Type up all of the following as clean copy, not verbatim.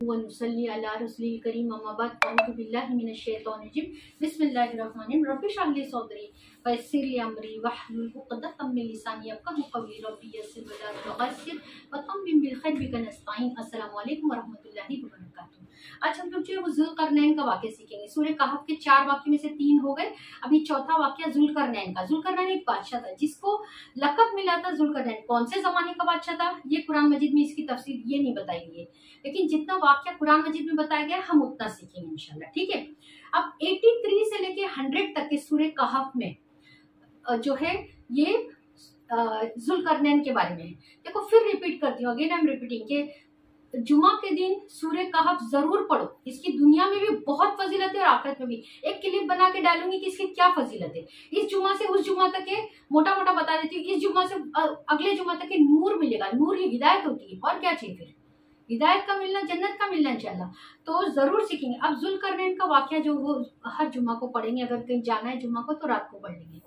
वनुसल्ली अला रसूलिल करीम अम्मा बाद अऊज़ु बिल्लाहि मिनश शैतानिर रजीम बिस्मिल्लाहिर रहमानिर रहीम रब्बि इश्रह ली सदरी वयस्सिर ली अमरी वहलुल उक़दतम मिन लिसानी यफ़क़हू क़ौली रब्बि यस्सिर वला तुअस्सिर व तम्मिम बिल खैर बिका नस्तईन। अस्सलामु अलैकुम व रहमतुल्लाहि व बरकातुहू। आज हम लोग जो है वो ज़ुल्क़रनैन का वाक़या सीखेंगे। सूरह कहफ़ के 4 वाक़ये में से 3 हो गए, अभी चौथा वाक़या ज़ुल्क़रनैन का। ज़ुल्क़रनैन एक बादशाह था जिसको लक़ब मिला था ज़ुल्क़रनैन। कौन से ज़माने का बादशाह था ये कुरान मजीद में इसकी तफसीर ये नहीं बताई गई है, लेकिन जितना वाक़या कुरान मजीद में बताया गया हम उतना सीखेंगे इंशाल्लाह। ठीक है, अब 83 से लेके 100 तक के सूरह कहफ़ में जो है ये ज़ुल्क़रनैन के बारे में है। देखो फिर रिपीट करती हूँ, अगेन आई एम रिपीटिंग के जुमा के दिन सूरह कहफ़ जरूर पढ़ो। इसकी दुनिया में भी बहुत फजीलत है और आखिरत में भी। एक क्लिप बना के डालूंगी कि इसकी क्या फजीलत है। इस जुमा से उस जुमा तक के मोटा मोटा बता देती हूँ। इस जुमा से अगले जुमा तक के नूर मिलेगा। नूर ही हिदायत होती है, और क्या चाहिए फिर, हिदायत का मिलना, जन्नत का मिलना इंशाल्लाह। तो जरूर सीखेंगे। अब ज़ुल्क़रनैन का वाक़या जो वो हर जुमा को पढ़ेंगे। अगर कहीं जाना है जुमा को तो रात को पढ़ लेंगे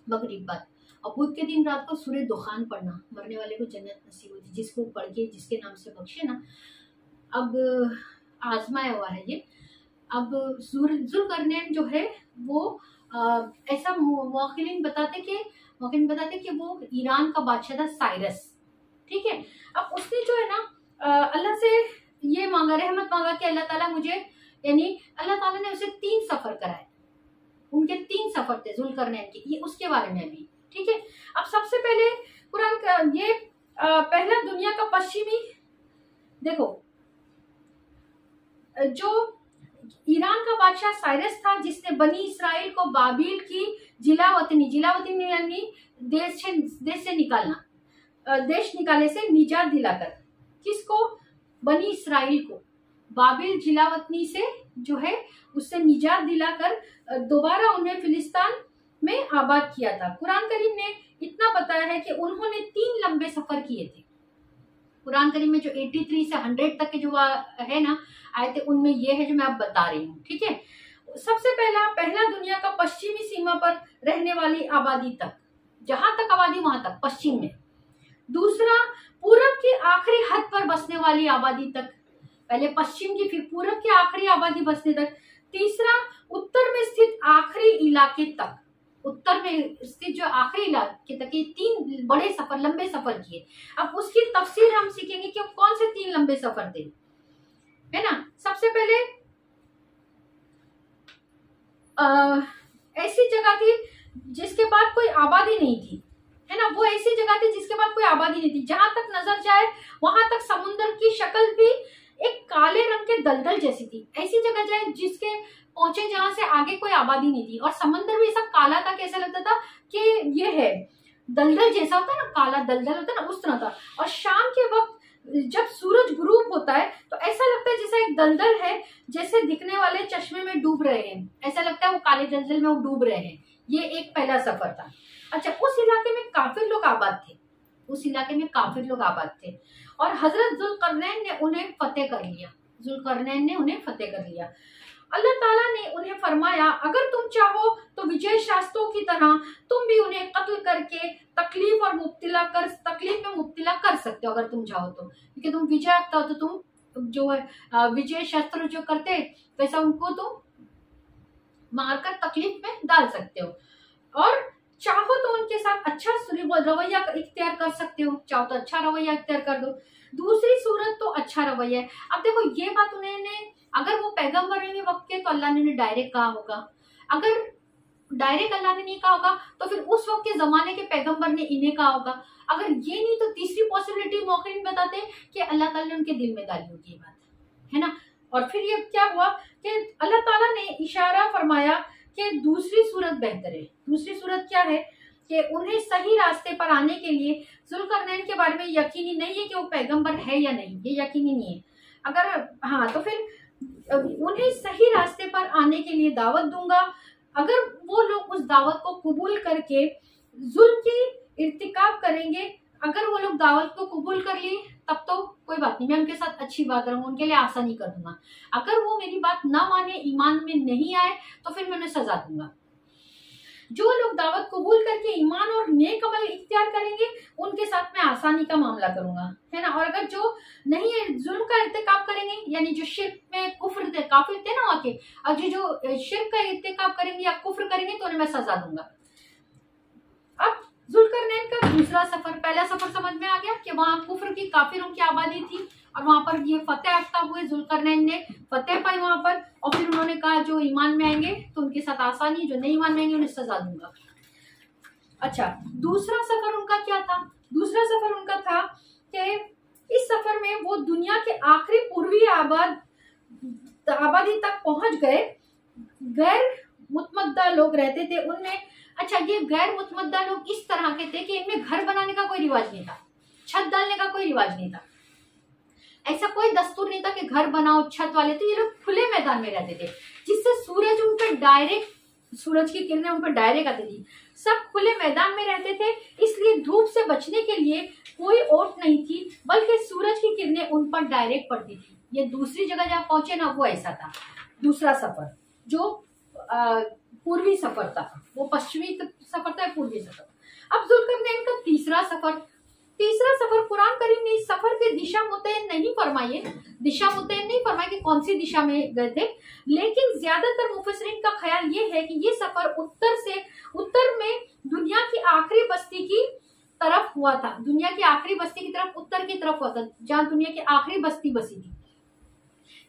मगरिब बाद। और बुध के दिन रात को सूरह दुखान पढ़ना, मरने वाले को जन्नत नसीब होती है जिसको पढ़ के जिसके नाम से बख्शे ना। अब आजमाया हुआ है ये। अब ज़ुल्क़रनैन जो है वो ऐसा मौक़िलीन बताते कि वो ईरान का बादशाह था साइरस। ठीक है, अब उसने जो है ना अल्लाह से ये मांगा, रहमत मांगा कि अल्लाह ताला मुझे, यानी अल्लाह ताला ने उसे 3 सफर कराए। उनके 3 सफर थे ज़ुल्क़रनैन के, ये उसके बारे में भी। ठीक है, अब सबसे पहले कुरान का ये पहला दुनिया का पश्चिमी, देखो जो ईरान का बादशाह साइरस था जिसने बनी इसराइल को बाबिल की जिलावतनी यानी देश से निकालना, देश निकालने से निजात दिलाकर, किसको, बनी इसराइल को बाबिल जिलावतनी से जो है उससे निजात दिलाकर दोबारा उन्हें फिलिस्तीन में आबाद किया था। कुरान करीम ने इतना बताया है कि उन्होंने 3 लंबे सफर किए थे। कुरान करीम में जो 83 से 100 तक के जो है ना आयतें, उनमें ये है जो मैं अब बता रही हूँ। ठीक है, सबसे पहला दुनिया का पश्चिमी सीमा पर रहने वाली आबादी तक, जहां तक आबादी वहां तक पश्चिम में। दूसरा, पूरब की आखिरी हद पर बसने वाली आबादी तक, पहले पश्चिम की फिर पूरब की आखिरी आबादी बसने तक। तीसरा, उत्तर में स्थित आखिरी इलाके तक, उत्तर में स्थित जो आखिरी इलाके तक। ये 3 बड़े सफर, लंबे सफर किए। अब उसकी तफसीर हम सीखेंगे कि कौन से 3 लंबे सफर थे, है ना। सबसे पहले ऐसी जगह थी जिसके बाद कोई आबादी नहीं थी, है ना। वो ऐसी जगह थी जिसके बाद कोई आबादी नहीं थी। जहां तक नजर जाए वहां तक समुद्र की शक्ल भी एक काले रंग के दलदल जैसी थी। ऐसी जगह जाए जिसके पहुंचे जहां से आगे कोई आबादी नहीं थी, और समंदर भी ऐसा काला था कि ऐसा लगता था कि ये है दलदल जैसा होता है ना, काला दलदल होता है ना, उस तरह था। और शाम के वक्त जब सूरज गुरूब होता है तो ऐसा लगता है जैसा एक दलदल है, जैसे दिखने वाले चश्मे में डूब रहे हैं, ऐसा लगता है वो काले दलदल में वो डूब रहे हैं। ये एक पहला सफर था। अच्छा, उस इलाके में काफिर लोग आबाद थे, और हजरत ज़ुल्क़रनैन ने उन्हें फतेह कर लिया। अल्लाह ताला ने उन्हें फरमाया, अगर तुम चाहो तो विजय शास्त्रों की तरह तुम भी उन्हें कत्ल करके तकलीफ में मुब्तला कर सकते हो, अगर तुम चाहो तो। क्योंकि तुम विजय रखता हो तो तुम जो है विजय शस्त्र जो करते वैसा उनको तुम मारकर तकलीफ में डाल सकते हो, और चाहो तो उनके साथ अच्छा रवैया इख्तियार कर सकते हो। चाहो तो अच्छा रवैया इख्तियार कर दो। दूसरी सूरत तो अच्छा रवैया है। अब देखो ये बात उन्होंने, अगर वो पैगंबर हैं वक्त के तो अल्लाह ने उन्हें डायरेक्ट कहा होगा। अगर डायरेक्ट अल्लाह ने नहीं कहा होगा तो फिर उस वक्त के जमाने के पैगंबर ने इन्हें कहा होगा। अगर ये नहीं तो तीसरी पॉसिबिलिटी मौक़िलीन बताते हैं कि अल्लाह ताला ने उनके दिल में डाली होगी ये बात, है ना। और फिर ये क्या हुआ कि अल्लाह ताला ने इशारा फरमाया कि दूसरी सूरत बेहतर है। दूसरी सूरत क्या है कि उन्हें सही रास्ते पर आने के लिए, ज़ुल्क़रनैन के बारे में यकीनी नहीं है कि वो पैगंबर है या नहीं, ये यकीनी नहीं है। अगर हाँ तो फिर उन्हें सही रास्ते पर आने के लिए दावत दूंगा। अगर वो लोग उस दावत को कबूल करके जुल्म की इर्तिकाब करेंगे, अगर वो लोग दावत को कबूल कर लिए तब तो कोई बात नहीं, मैं उनके साथ अच्छी बात करूंगा, उनके लिए आसानी कर दूंगा। अगर वो मेरी बात ना माने, ईमान में नहीं आए, तो फिर मैं उन्हें सजा दूंगा। जो लोग दावत कबूल करके ईमान और नेक अमल इख्तियार करेंगे उनके साथ मैं आसानी का मामला करूंगा, है ना। और अगर जो नहीं है जुल्म का इर्तिकाब करेंगे, यानी जो शिर्क में कुफ्र थे, काफिर थे ना वहाँ के, और जो शिर्क का इर्तिकाब करेंगे या कुफ्र करेंगे तो उन्हें मैं सजा दूंगा। अब जुल्करनैन का दूसरा सफर, पहला सफर समझ में आ गया कि वहाँ कुफ्र की काफिरों की आबादी थी और वहां पर ये फतेह याफ्ता हुए, जुल्करनैन ने फतेह पाई वहां पर, और फिर उन्होंने कहा जो ईमान में आएंगे तो उनके साथ आसानी, जो नहीं ईमान में आएंगे उन्हें सजा दूंगा। अच्छा, दूसरा सफर उनका क्या था? दूसरा सफर उनका था कि इस सफर में वो दुनिया के आखिरी पूर्वी आबादी तक पहुंच गए। गैर मुतमद्दा लोग रहते थे उनमें। अच्छा, ये गैर मुतमद्दा लोग इस तरह के थे कि इनमें घर बनाने का कोई रिवाज नहीं था, छत डालने का कोई रिवाज नहीं था, ऐसा कोई दस्तूर नहीं था कि घर बनाओ छत वाले। तो ये लोग खुले मैदान में रहते थे, जिससे सूरज उन पर डायरेक्ट, सूरज की किरणें उन पर डायरेक्ट आती थी। सब खुले मैदान में रहते थे, इसलिए धूप से बचने के लिए कोई ओट नहीं थी, बल्कि सूरज की किरणें उन पर डायरेक्ट पड़ती थी। ये दूसरी जगह जहाँ पहुंचे ना, वो ऐसा था। दूसरा सफर जो पूर्वी सफर था, वो पश्चिमी सफर था, पूर्वी सफर। अब जुल्करनैन का तीसरा सफर कुरान करीम ने इस सफर की दिशा मुतय्यन नहीं फरमाई है, दिशा मुतय्यन नहीं फरमाई कि कौन सी दिशा में गए थे, लेकिन ज्यादातर मुफस्सिरीन का ख्याल ये है कि ये सफर उत्तर में दुनिया की आखिरी बस्ती की तरफ हुआ था। दुनिया की आखिरी बस्ती की तरफ, उत्तर की तरफ हुआ था, जहाँ दुनिया की आखिरी बस्ती बसी थी।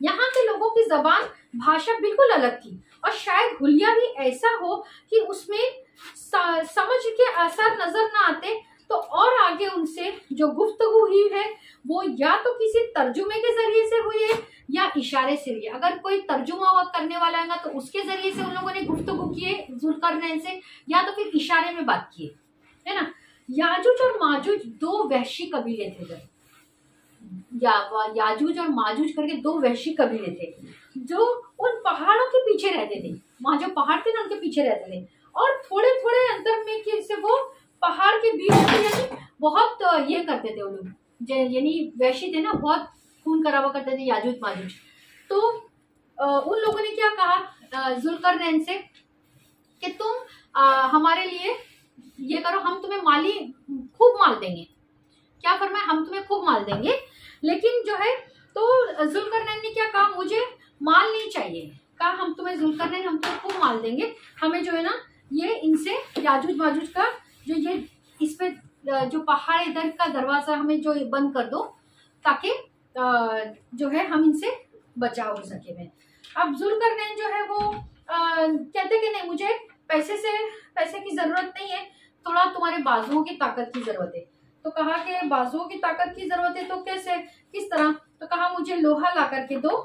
यहाँ के लोगों की जबान, भाषा बिल्कुल अलग थी, और शायद हुलिया भी ऐसा हो कि उसमें समझ के आसार नजर ना आते। तो और आगे उनसे जो गुफ्तगू हुई है वो या तो किसी तर्जुमे के जरिए से हुई है या इशारे से हुई है। अगर कोई तर्जुमा करने वाला है तो उसके जरिए से उन लोगों ने गुफ्तगू की है जुल्करनैन से, या तो फिर इशारे में बात की है ना। याजूज और माजूज दो वहशी कबीले थे, याजूज और माजूज करके दो वहशी कबीले थे जो उन पहाड़ों के पीछे रहते थे। वहां जो पहाड़ थे ना, उनके पीछे रहते थे, और थोड़े थोड़े अंतर में से वो पहाड़ के बीच में यानी बहुत ये करते थे वो लोग, यानी वैशी थे ना, बहुत खून खराबा करते थे याजूज माजूज। तो उन लोगों ने क्या कहा जुल्करनैन से कि तुम हमारे लिए ये करो, हम तुम्हें खूब माल देंगे। क्या फरमाया? हम तुम्हें खूब माल देंगे। लेकिन जो है तो जुल्करनैन ने क्या कहा, मुझे माल नहीं चाहिए। कहा हम तुम्हें खूब माल देंगे, हमें जो है ना ये इनसे याजूज माजूज का जो ये इस पे जो पहाड़ इधर का दरवाजा हमें जो बंद कर दो, ताकि जो है हम इनसे बचाव हो सके में। अब जुल्करनैन जो है वो कहते कि नहीं, मुझे पैसे की जरूरत नहीं है, थोड़ा तुम्हारे बाजुओं की ताकत की जरूरत है। तो कहा कि बाजुओं की ताकत की जरूरत है, तो कैसे, किस तरह? तो कहा मुझे लोहा ला करके दो,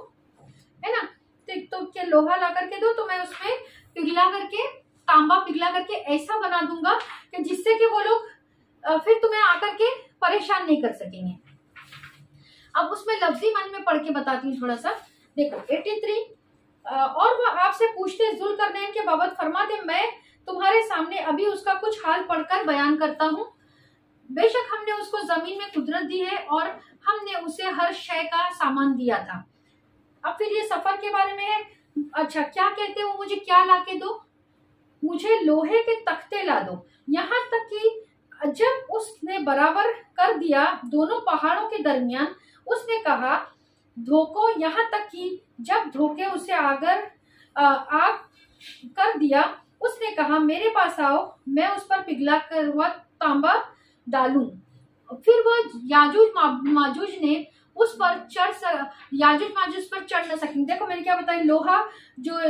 है ना। तो क्या लोहा ला करके दो, तो मैं उसमें पिघला करके, तांबा पिघला करके ऐसा बना दूंगा कि जिससे कि वो लोग फिर तुम्हें आकर के परेशान नहीं कर सकेंगे। अब उसमें लफ्जी मन में पढ़ के बताती हूँ थोड़ा सा। देखो 83 और वह आपसे पूछते जुल्करनैन के बाबत, फरमाते मैं तुम्हारे सामने अभी उसका कुछ हाल पढ़कर बयान करता हूँ। बेशक हमने उसको जमीन में कुदरत दी है और हमने उसे हर शय का सामान दिया था। अब फिर ये सफर के बारे में है। अच्छा, क्या कहते हो, मुझे क्या ला के दो? मुझे लोहे के तख्ते ला दो। यहाँ तक कि जब उसने बराबर कर दिया दोनों पहाड़ों के दरमियान, उसने कहा धोखो, यहाँ तक कि जब धोखे उसे आग कर दिया, उसने कहा मेरे पास आओ, मैं उस पर पिघला कर हुआ तांबा डालूं। फिर वो याजूज माजूज ने उस पर याजूज माजूज पर चढ़ न सकेंगे। देखो मैंने क्या बताया,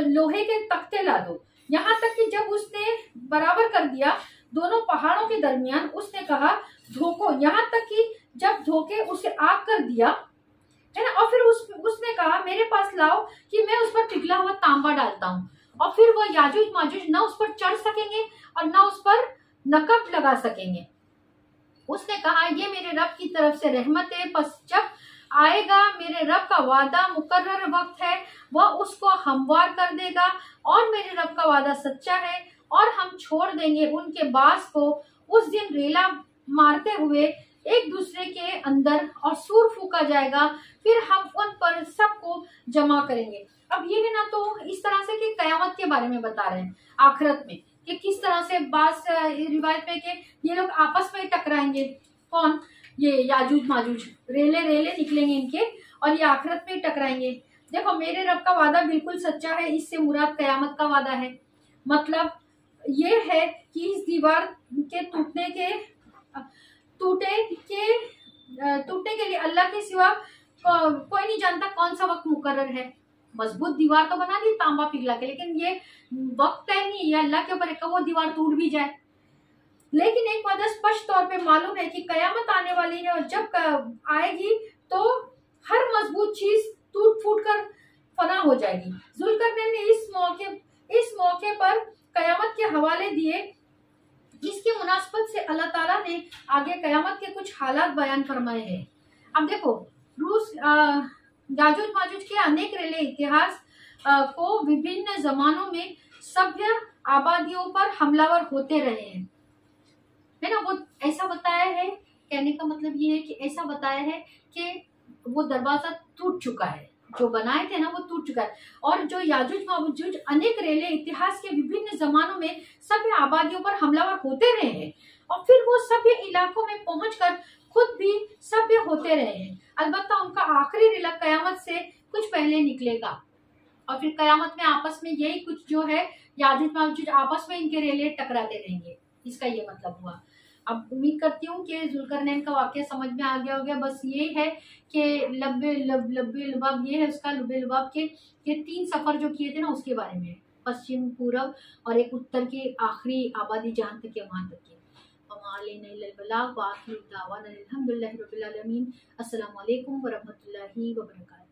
लोहे के तख्ते ला दो। यहाँ तक कि जब उसने बराबर कर दिया दोनों पहाड़ों के दरमियान, उसने कहा धोखो, यहाँ तक कि जब धोखे उसे आग कर दिया, है ना। और फिर उसने कहा मेरे पास लाओ कि मैं उस पर पिघला हुआ तांबा डालता हूँ। और फिर वो याजूज माजूज न उस पर चढ़ सकेंगे और न उस पर नकब लगा सकेंगे। उसने कहा ये मेरे रब की तरफ से रहमत है, बस जब आएगा मेरे रब का वादा मुकर्रर वक्त है, वह उसको हमवार कर देगा, और मेरे रब का वादा सच्चा है, और हम छोड़ देंगे उनके बास को उस दिन रेला मारते हुए एक दूसरे के अंदर, और सूर फूका जाएगा, फिर हम उन पर सबको जमा करेंगे। अब ये है ना, तो इस तरह से कि कयामत के बारे में बता रहे हैं, आखिरत में कि किस तरह से बास रिवायत में कि ये लोग आपस में टकराएंगे। कौन? ये याजूज माजूज, रेले रेले निकलेंगे इनके और ये आखिरत में टकराएंगे। देखो मेरे रब का वादा बिल्कुल सच्चा है, इससे मुराद कयामत का वादा है। मतलब ये है कि इस दीवार के टूटने के लिए अल्लाह के सिवा कोई नहीं जानता कौन सा वक्त मुकर्रर है। मजबूत दीवार तो बना दी तांबा पिघला के, लेकिन ये वक्त तय नहीं, ये अल्लाह के ऊपर है, वो दीवार टूट भी जाए। लेकिन एक बात स्पष्ट तौर पे मालूम है कि कयामत आने वाली है, और जब आएगी तो हर मजबूत चीज टूट फूट कर फना हो जाएगी। जुल्करनैन ने इस मौके पर कयामत के हवाले दिए। इसके मुनासबत से अल्लाह ताला ने आगे कयामत के कुछ हालात बयान फरमाए हैं। अब देखो रूस याजूज माजूज के अनेक रेले इतिहास को विभिन्न जमानों में सभ्य आबादियों पर हमलावर होते रहे हैं, है ना। वो ऐसा बताया है, कहने का मतलब ये है कि ऐसा बताया है कि वो दरवाजा टूट चुका है, जो बनाए थे ना वो टूट चुका है। और जो याजूज माजूज अनेक रेले इतिहास के विभिन्न जमानों में सभ्य आबादियों पर हमलावर होते रहे हैं, और फिर वो सभ्य इलाकों में पहुंचकर खुद भी सभ्य होते रहे हैं। अलबत्ता उनका आखिरी रेला कयामत से कुछ पहले निकलेगा, और फिर कयामत में आपस में यही कुछ जो है याजूज माजूज आपस में इनके रेले टकराते रहेंगे। इसका ये मतलब हुआ। अब उम्मीद करती हूँ कि जुल्करनैन का वाकया समझ में आ गया होगा। बस ये है कि लब्बे लुबाब, ये है उसका लब्बे लुबाब के 3 सफर जो किए थे ना उसके बारे में, पश्चिम, पूरब और एक उत्तर की आखिरी आबादी जहाँ तक है वहां तक की। अस्सलामु अलैकुम वरहमतुल्लाहि वबरकातुहू।